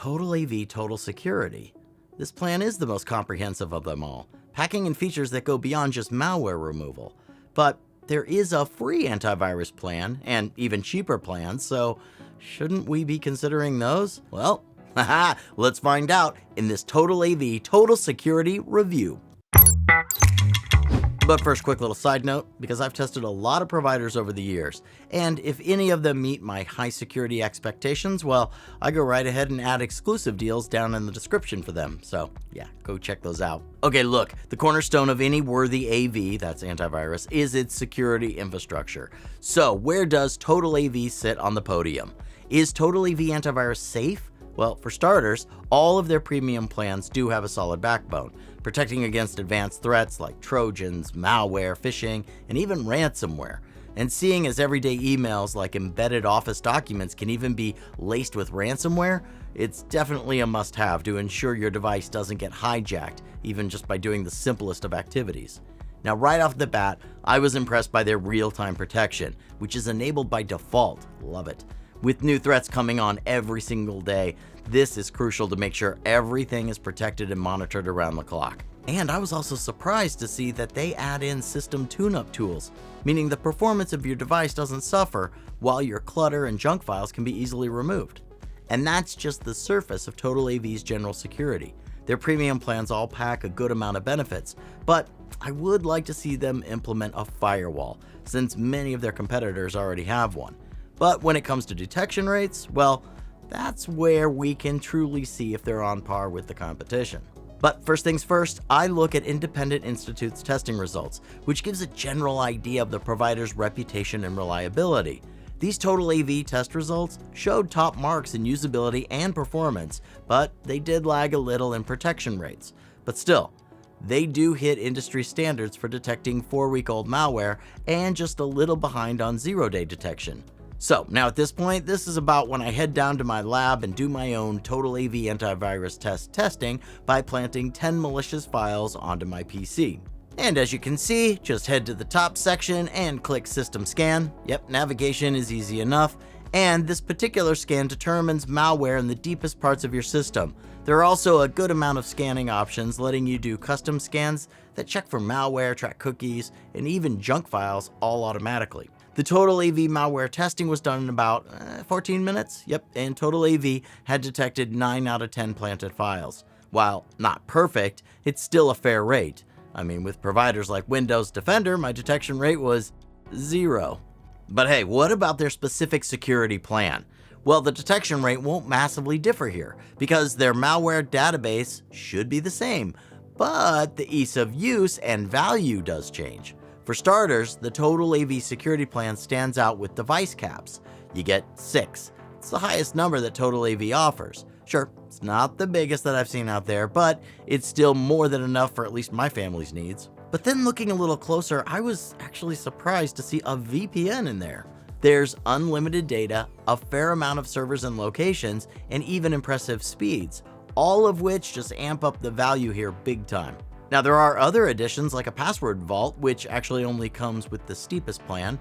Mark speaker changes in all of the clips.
Speaker 1: TotalAV Total Security. This plan is the most comprehensive of them all, packing in features that go beyond just malware removal. But there is a free antivirus plan, and even cheaper plans, so shouldn't we be considering those? Well, let's find out in this TotalAV Total Security review. But first, quick little side note, because I've tested a lot of providers over the years, and if any of them meet my high security expectations, well, I go right ahead and add exclusive deals down in the description for them. So yeah, go check those out. Okay, look, the cornerstone of any worthy AV, that's antivirus, is its security infrastructure. So where does TotalAV sit on the podium? Is TotalAV antivirus safe? Well, for starters, all of their premium plans do have a solid backbone, protecting against advanced threats like trojans, malware, phishing, and even ransomware. And seeing as everyday emails like embedded Office documents can even be laced with ransomware, it's definitely a must-have to ensure your device doesn't get hijacked, even just by doing the simplest of activities. Now, right off the bat, I was impressed by their real-time protection, which is enabled by default. Love it. With new threats coming on every single day, this is crucial to make sure everything is protected and monitored around the clock. And I was also surprised to see that they add in system tune-up tools, meaning the performance of your device doesn't suffer while your clutter and junk files can be easily removed. And that's just the surface of TotalAV's general security. Their premium plans all pack a good amount of benefits, but I would like to see them implement a firewall, since many of their competitors already have one. But when it comes to detection rates, well, that's where we can truly see if they're on par with the competition. But first things first, I look at independent institutes' testing results, which gives a general idea of the provider's reputation and reliability. These TotalAV test results showed top marks in usability and performance, but they did lag a little in protection rates. But still, they do hit industry standards for detecting 4-week-old malware and just a little behind on zero-day detection. So now at this point, this is about when I head down to my lab and do my own TotalAV antivirus testing by planting 10 malicious files onto my PC. And as you can see, just head to the top section and click System Scan. Yep, navigation is easy enough. And this particular scan determines malware in the deepest parts of your system. There are also a good amount of scanning options letting you do custom scans that check for malware, track cookies, and even junk files all automatically. The TotalAV malware testing was done in about 14 minutes. Yep, and TotalAV had detected 9 out of 10 planted files. While not perfect, it's still a fair rate. I mean, with providers like Windows Defender, my detection rate was 0. But hey, what about their specific security plan? Well, the detection rate won't massively differ here, because their malware database should be the same, but the ease of use and value does change. For starters, the TotalAV security plan stands out with device caps. You get 6. It's the highest number that TotalAV offers. Sure, it's not the biggest that I've seen out there, but it's still more than enough for at least my family's needs. But then looking a little closer, I was actually surprised to see a VPN in there. There's unlimited data, a fair amount of servers and locations, and even impressive speeds, all of which just amp up the value here big time. Now, there are other additions like a password vault, which actually only comes with the steepest plan.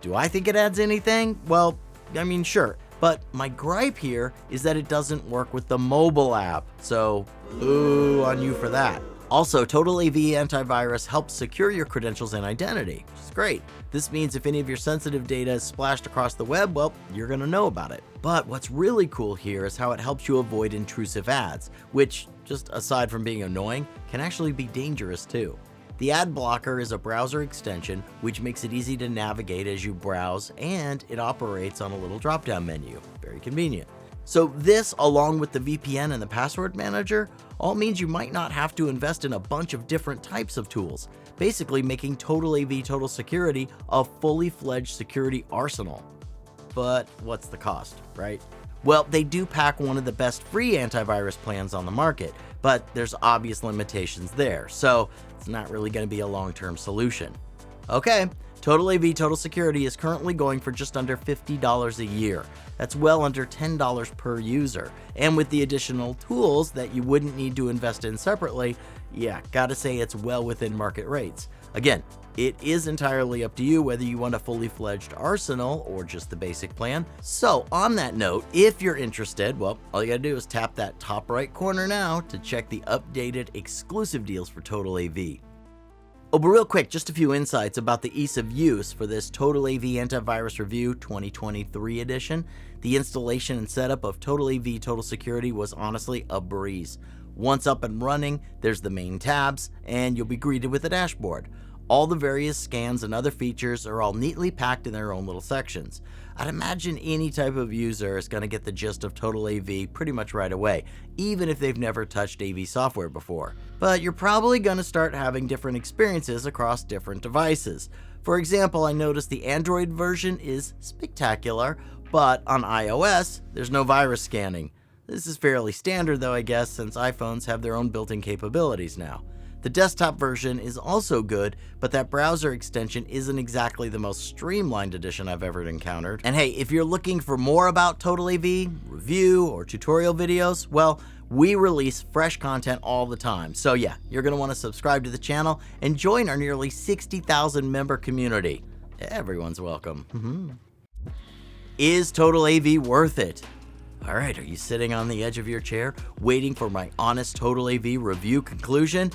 Speaker 1: Do I think it adds anything? Well, I mean, sure. But my gripe here is that it doesn't work with the mobile app. So, ooh on you for that. Also, TotalAV antivirus helps secure your credentials and identity, which is great. This means if any of your sensitive data is splashed across the web, well, you're gonna know about it. But what's really cool here is how it helps you avoid intrusive ads, which, just aside from being annoying, can actually be dangerous too. The ad blocker is a browser extension, which makes it easy to navigate as you browse, and it operates on a little drop-down menu. Very convenient. So this, along with the VPN and the password manager, all means you might not have to invest in a bunch of different types of tools, basically making TotalAV Total Security a fully fledged security arsenal. But what's the cost, right? Well, they do pack one of the best free antivirus plans on the market, but there's obvious limitations there, so it's not really going to be a long-term solution. Okay, TotalAV Total Security is currently going for just under $50 a year. That's well under $10 per user. And with the additional tools that you wouldn't need to invest in separately, yeah, gotta say it's well within market rates. Again, it is entirely up to you whether you want a fully fledged arsenal or just the basic plan. So on that note, if you're interested, well, all you gotta do is tap that top right corner now to check the updated exclusive deals for TotalAV. Oh, but real quick, just a few insights about the ease of use for this TotalAV Antivirus Review 2023 edition. The installation and setup of TotalAV Total Security was honestly a breeze. Once up and running, there's the main tabs, and you'll be greeted with a dashboard. All the various scans and other features are all neatly packed in their own little sections. I'd imagine any type of user is going to get the gist of TotalAV pretty much right away, even if they've never touched AV software before. But you're probably going to start having different experiences across different devices. For example, I noticed the Android version is spectacular, but on iOS, there's no virus scanning. This is fairly standard though, I guess, since iPhones have their own built-in capabilities now. The desktop version is also good, but that browser extension isn't exactly the most streamlined edition I've ever encountered. And hey, if you're looking for more about TotalAV, review, or tutorial videos, well, we release fresh content all the time. So yeah, you're going to want to subscribe to the channel and join our nearly 60,000 member community. Everyone's welcome. Is TotalAV worth it? All right, are you sitting on the edge of your chair waiting for my honest TotalAV review conclusion?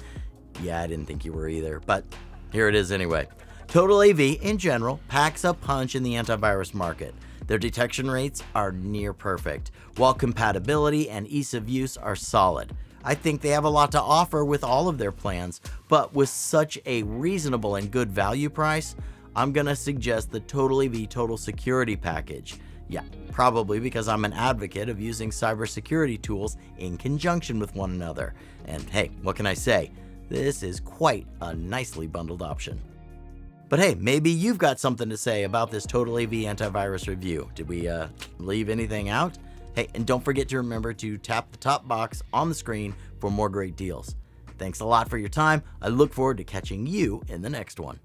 Speaker 1: Yeah, I didn't think you were either, but here it is anyway. TotalAV, in general, packs a punch in the antivirus market. Their detection rates are near perfect, while compatibility and ease of use are solid. I think they have a lot to offer with all of their plans, but with such a reasonable and good value price, I'm gonna suggest the TotalAV Total Security package. Yeah, probably because I'm an advocate of using cybersecurity tools in conjunction with one another. And hey, what can I say? This is quite a nicely bundled option. But hey, maybe you've got something to say about this TotalAV antivirus review. Did we leave anything out? Hey, and don't forget to remember to tap the top box on the screen for more great deals. Thanks a lot for your time. I look forward to catching you in the next one.